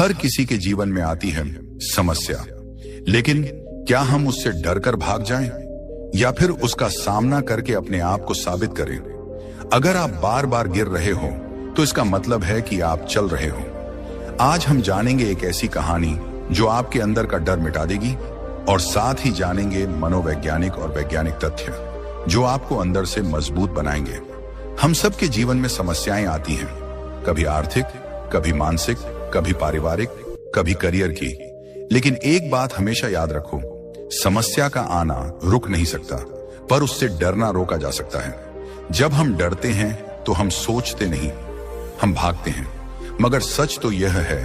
हर किसी के जीवन में आती है समस्या, लेकिन क्या हम उससे डरकर भाग जाएं या फिर उसका सामना करके अपने आप को साबित करें? अगर आप बार बार गिर रहे हो तो इसका मतलब है कि आप चल रहे हो। आज हम जानेंगे एक ऐसी कहानी जो आपके अंदर का डर मिटा देगी, और साथ ही जानेंगे मनोवैज्ञानिक और वैज्ञानिक तथ्य जो आपको अंदर से मजबूत बनाएंगे। हम सबके जीवन में समस्याएं आती हैं, कभी आर्थिक, कभी मानसिक, कभी पारिवारिक, कभी करियर की। लेकिन एक बात हमेशा याद रखो, समस्या का आना रुक नहीं सकता, पर उससे डरना रोका जा सकता है। जब हम डरते हैं तो हम सोचते नहीं, हम भागते हैं। मगर सच तो यह है,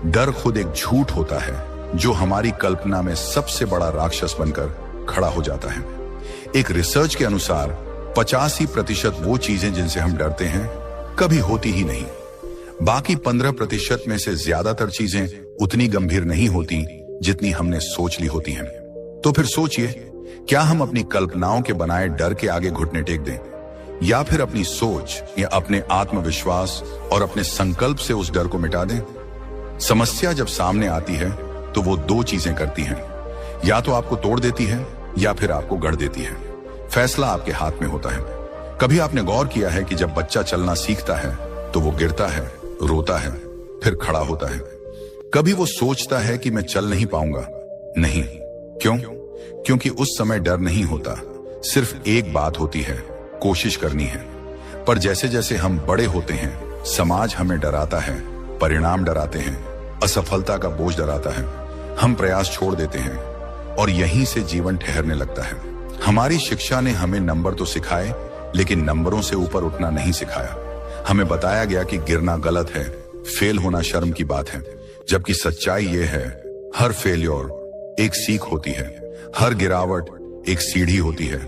डर खुद एक झूठ होता है जो हमारी कल्पना में सबसे बड़ा राक्षस बनकर खड़ा हो जाता है। एक रिसर्च के अनुसार 85% वो चीजें जिनसे हम डरते हैं कभी होती ही नहीं। बाकी 15% में से ज्यादातर चीजें उतनी गंभीर नहीं होती जितनी हमने सोच ली होती हैं। तो फिर सोचिए, क्या हम अपनी कल्पनाओं के बनाए डर के आगे घुटने टेक दें, या फिर अपनी सोच या अपने आत्मविश्वास और अपने संकल्प से उस डर को मिटा दें? समस्या जब सामने आती है तो वो दो चीजें करती हैं, या तो आपको तोड़ देती है या फिर आपको गढ़ देती है। फैसला आपके हाथ में होता है। कभी आपने गौर किया है कि जब बच्चा चलना सीखता है तो वो गिरता है, रोता है, फिर खड़ा होता है। कभी वो सोचता है कि मैं चल नहीं पाऊंगा। नहीं, क्यों? क्योंकि उस समय डर नहीं होता, सिर्फ एक बात होती है, कोशिश करनी है। पर जैसे जैसे हम बड़े होते हैं, समाज हमें डराता है, परिणाम डराते हैं, असफलता का बोझ डराता है। हम प्रयास छोड़ देते हैं और यहीं से जीवन ठहरने लगता है। हमारी शिक्षा ने हमें नंबर तो सिखाए, लेकिन नंबरों से ऊपर उठना नहीं सिखाया। हमें बताया गया कि गिरना गलत है, फेल होना शर्म की बात है, जबकि सच्चाई ये है, हर फेल्योर एक सीख होती है, हर गिरावट एक सीढ़ी होती है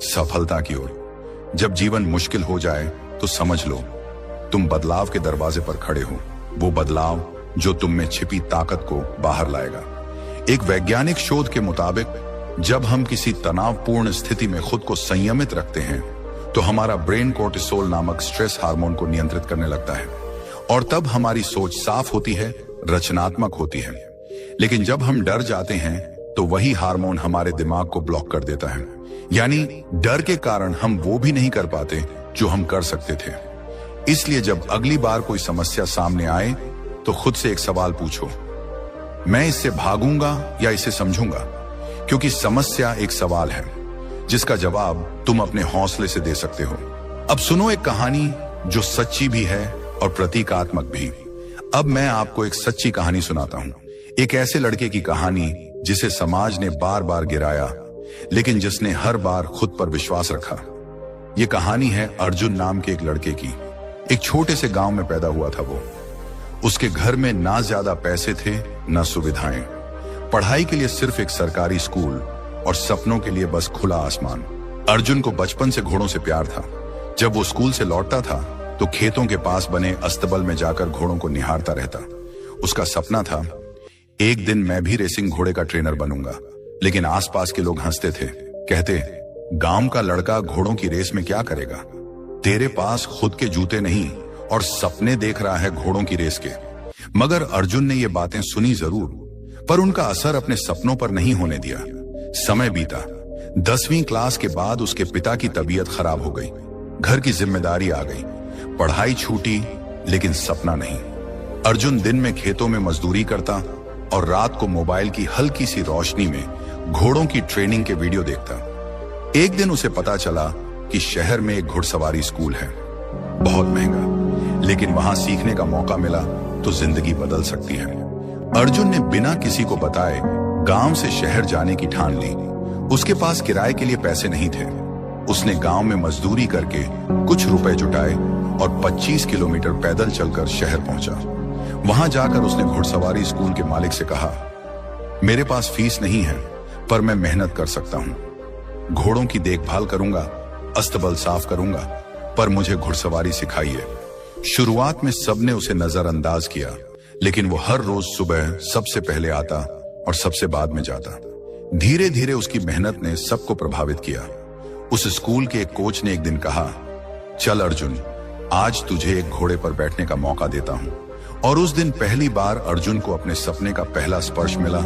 सफलता की ओर। जब जीवन मुश्किल हो जाए तो समझ लो, तुम बदलाव के दरवाजे पर खड़े हो, वो बदलाव जो तुम में छिपी ताकत को बाहर लाएगा। एक वैज्ञानिक शोध के मुताबिक जब हम किसी तनावपूर्ण स्थिति में खुद को संयमित रखते हैं तो हमारा ब्रेन कोर्टिसोल नामक स्ट्रेस हार्मोन को नियंत्रित करने लगता है, और तब हमारी सोच साफ होती है, रचनात्मक होती है। लेकिन जब हम डर जाते हैं तो वही हार्मोन हमारे दिमाग को ब्लॉक कर देता है। यानी डर के कारण हम वो भी नहीं कर पाते जो हम कर सकते थे। इसलिए जब अगली बार कोई समस्या सामने आए तो खुद से एक सवाल पूछो, मैं इससे भागूंगा या इसे समझूंगा? क्योंकि समस्या एक सवाल है जिसका जवाब तुम अपने हौसले से दे सकते हो। अब सुनो एक कहानी जो सच्ची भी है और प्रतीकात्मक भी। अब मैं आपको एक सच्ची कहानी सुनाता हूं, एक ऐसे लड़के की कहानी जिसे समाज ने बार बार गिराया, लेकिन जिसने हर बार खुद पर विश्वास रखा। यह कहानी है अर्जुन नाम के एक लड़के की। एक छोटे से गांव में पैदा हुआ था वो। उसके घर में ना ज्यादा पैसे थे, ना सुविधाएं। पढ़ाई के लिए सिर्फ एक सरकारी स्कूल और सपनों के लिए बस खुला आसमान। अर्जुन को बचपन से घोड़ों से प्यार था। जब वो स्कूल से लौटता था तो खेतों के पास बने अस्तबल में जाकर घोड़ों को निहारता रहता। उसका सपना था, एक दिन मैं भी रेसिंग घोड़े का ट्रेनर बनूंगा। लेकिन आसपास के लोग हंसते थे, कहते, गांव का लड़का घोड़ों की रेस में क्या करेगा? तेरे पास खुद के जूते नहीं और सपने देख रहा है घोड़ों की रेस के। मगर अर्जुन ने ये बातें सुनी जरूर, पर उनका असर अपने सपनों पर नहीं होने दिया। समय बीता। 10वीं क्लास के बाद उसके पिता की तबीयत खराब हो गई, घर की जिम्मेदारी आ गई, पढ़ाई छूटी, लेकिन सपना नहीं। अर्जुन दिन में खेतों में मजदूरी करता और रात को मोबाइल की हल्की सी रोशनी में घोड़ों की ट्रेनिंग के वीडियो देखता। एक दिन उसे पता चला कि शहर में एक घुड़सवारी स्कूल है, बहुत महंगा, लेकिन वहां सीखने का मौका मिला तो जिंदगी बदल सकती है। अर्जुन ने बिना किसी को बताए गांव से शहर जाने की ठान ली। उसके पास किराए के लिए पैसे नहीं थे। उसने गांव में मजदूरी करके कुछ रुपए जुटाए और 25 किलोमीटर पैदल चलकर शहर पहुंचा। वहां जाकर उसने घुड़सवारी स्कूल के मालिक से कहा, मेरे पास फीस नहीं है, पर मैं मेहनत कर सकता हूं। घोड़ों की देखभाल करूंगा, अस्तबल साफ करूंगा, पर मुझे घुड़सवारी सिखाइए। शुरुआत में सबने उसे नजरअंदाज किया, लेकिन वो हर रोज सुबह सबसे पहले आता और सबसे बाद में जाता। धीरे धीरे उसकी मेहनत ने सबको प्रभावित किया। उस स्कूल के एक कोच ने एक दिन कहा, चल अर्जुन, आज तुझे एक घोड़े पर बैठने का मौका देता हूं और उस दिन पहली बार अर्जुन को अपने सपने का पहला स्पर्श मिला।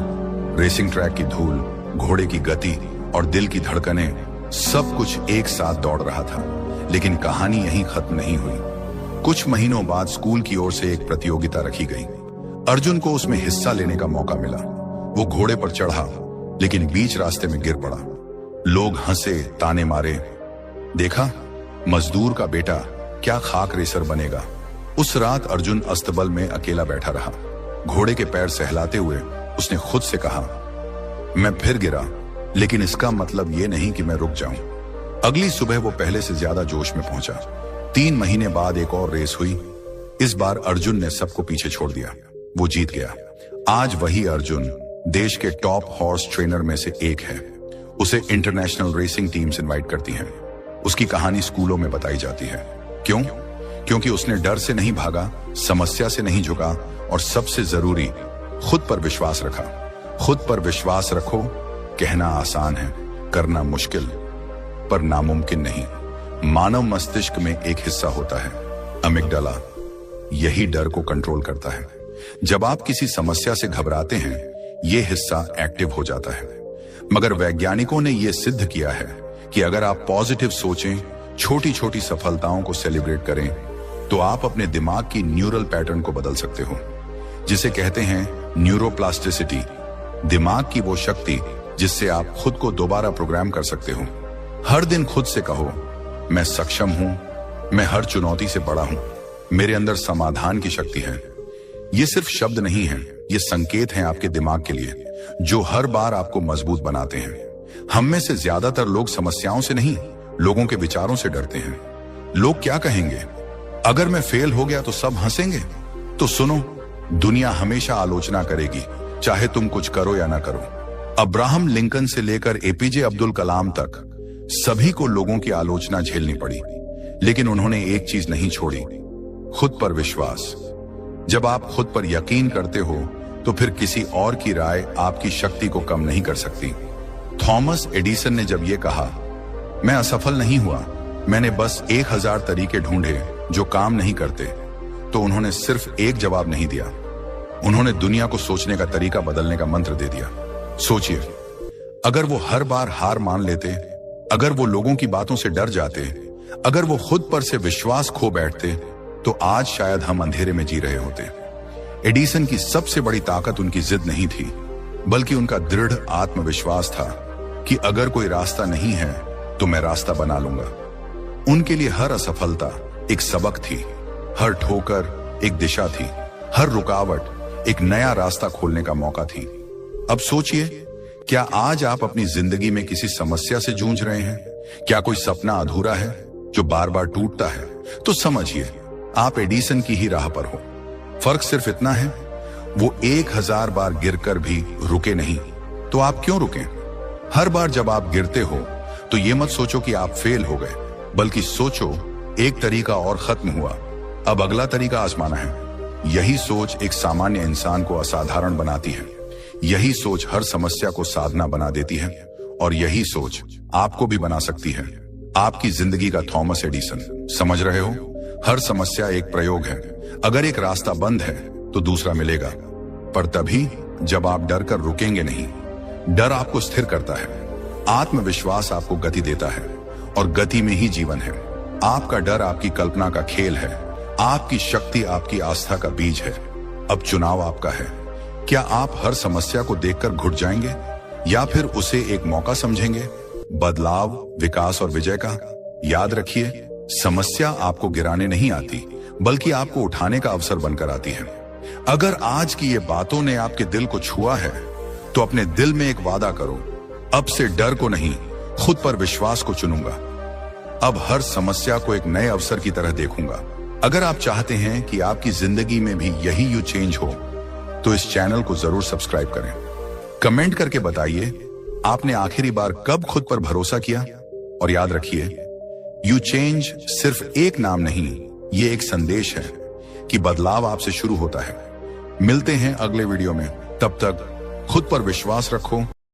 रेसिंग ट्रैक की धूल, घोड़े की गति और दिल की धड़कनें, सब कुछ एक साथ दौड़ रहा था। लेकिन कहानी यहीं खत्म नहीं हुई। कुछ महीनों बाद स्कूल की ओर से एक प्रतियोगिता रखी गई। अर्जुन को उसमें हिस्सा लेने का मौका मिला। वो घोड़े पर चढ़ा, लेकिन बीच रास्ते में गिर पड़ा। लोग हंसे, ताने मारे। देखा, मजदूर का बेटा क्या खाक रेसर बनेगा। उस रात अर्जुन अस्तबल में अकेला बैठा रहा। घोड़े के पैर सहलाते हुए उसने खुद से कहा, मैं फिर गिरा, लेकिन इसका मतलब ये नहीं कि मैं रुक जाऊं। अगली सुबह वो पहले से ज्यादा जोश में पहुंचा। 3 महीने बाद एक और रेस हुई। इस बार अर्जुन ने सबको पीछे छोड़ दिया। वो जीत गया। आज वही अर्जुन देश के टॉप हॉर्स ट्रेनर में से एक है। उसे इंटरनेशनल रेसिंग टीम्स इनवाइट करती हैं। उसकी कहानी स्कूलों में बताई जाती है। क्यों? क्योंकि उसने डर से नहीं भागा, समस्या से नहीं झुका और सबसे जरूरी, खुद पर विश्वास रखा। खुद पर विश्वास रखो, कहना आसान है, करना मुश्किल पर नामुमकिन नहीं। मानव मस्तिष्क में एक हिस्सा होता है, अमिगडाला। यही डर को कंट्रोल करता है। जब आप किसी समस्या से घबराते हैं, यह हिस्सा एक्टिव हो जाता है। मगर वैज्ञानिकों ने यह सिद्ध किया है कि अगर आप पॉजिटिव सोचें, छोटी छोटी सफलताओं को सेलिब्रेट करें, तो आप अपने दिमाग की न्यूरल पैटर्न को बदल सकते हो, जिसे कहते हैं न्यूरोप्लास्टिसिटी। दिमाग की वो शक्ति जिससे आप खुद को दोबारा प्रोग्राम कर सकते हो। हर दिन खुद से कहो, मैं सक्षम हूं, मैं हर चुनौती से बड़ा हूं, मेरे अंदर समाधान की शक्ति है। ये सिर्फ शब्द नहीं है, ये संकेत हैं आपके दिमाग के लिए, जो हर बार आपको मजबूत बनाते हैं। हम में से ज्यादातर लोग समस्याओं से नहीं, लोगों के विचारों से डरते हैं। लोग क्या कहेंगे? अगर मैं फेल हो गया तो सब हंसेंगे। तो सुनो, दुनिया हमेशा आलोचना करेगी, चाहे तुम कुछ करो या ना करो। अब्राहम लिंकन से लेकर एपीजे अब्दुल कलाम तक सभी को लोगों की आलोचना झेलनी पड़ी, लेकिन उन्होंने एक चीज नहीं छोड़ी, खुद पर विश्वास। जब आप खुद पर यकीन करते हो, तो फिर किसी और की राय आपकी शक्ति को कम नहीं कर सकती। थॉमस एडिसन ने जब यह कहा, मैं असफल नहीं हुआ, मैंने बस 1000 तरीके ढूंढे जो काम नहीं करते, तो उन्होंने सिर्फ एक जवाब नहीं दिया, उन्होंने दुनिया को सोचने का तरीका बदलने का मंत्र दे दिया। सोचिए, अगर वो हर बार हार मान लेते, अगर वो लोगों की बातों से डर जाते, अगर वो खुद पर से विश्वास खो बैठते, तो आज शायद हम अंधेरे में जी रहे होते। एडिसन की सबसे बड़ी ताकत उनकी जिद नहीं थी, बल्कि उनका दृढ़ आत्मविश्वास था कि अगर कोई रास्ता नहीं है तो मैं रास्ता बना लूंगा। उनके लिए हर असफलता एक सबक थी, हर ठोकर एक दिशा थी, हर रुकावट एक नया रास्ता खोलने का मौका थी। अब सोचिए, क्या आज आप अपनी जिंदगी में किसी समस्या से जूझ रहे हैं? क्या कोई सपना अधूरा है जो बार बार टूटता है? तो समझिए, आप एडिसन की ही राह पर हो। फर्क सिर्फ इतना है, वो 1000 बार गिरकर भी रुके नहीं। तो आप क्यों रुके? हर बार जब आप गिरते हो, तो ये मत सोचो कि आप फेल हो गए, बल्कि सोचो एक तरीका और खत्म हुआ, अब अगला तरीका आजमाना है। यही सोच एक सामान्य इंसान को असाधारण बनाती है। यही सोच हर समस्या को साधना बना देती है, और यही सोच आपको भी बना सकती है। आपकी जिंदगी का थॉमस एडिसन। समझ रहे हो? हर समस्या एक प्रयोग है। अगर एक रास्ता बंद है तो दूसरा मिलेगा, पर तभी जब आप डर कर रुकेंगे नहीं। डर आपको स्थिर करता है, आत्मविश्वास आपको गति देता है, और गति में ही जीवन है। आपका डर आपकी कल्पना का खेल है, आपकी शक्ति आपकी आस्था का बीज है। अब चुनाव आपका है। क्या आप हर समस्या को देखकर घुट जाएंगे, या फिर उसे एक मौका समझेंगे, बदलाव, विकास और विजय का? याद रखिए, समस्या आपको गिराने नहीं आती, बल्कि आपको उठाने का अवसर बनकर आती है। अगर आज की ये बातों ने आपके दिल को छुआ है, तो अपने दिल में एक वादा करो, अब से डर को नहीं, खुद पर विश्वास को चुनूंगा। अब हर समस्या को एक नए अवसर की तरह देखूंगा। अगर आप चाहते हैं कि आपकी जिंदगी में भी यही यू चेंज हो, तो इस चैनल को जरूर सब्सक्राइब करें। कमेंट करके बताइए, आपने आखिरी बार कब खुद पर भरोसा किया? और याद रखिए, यू चेंज सिर्फ एक नाम नहीं, ये एक संदेश है कि बदलाव आपसे शुरू होता है। मिलते हैं अगले वीडियो में, तब तक खुद पर विश्वास रखो।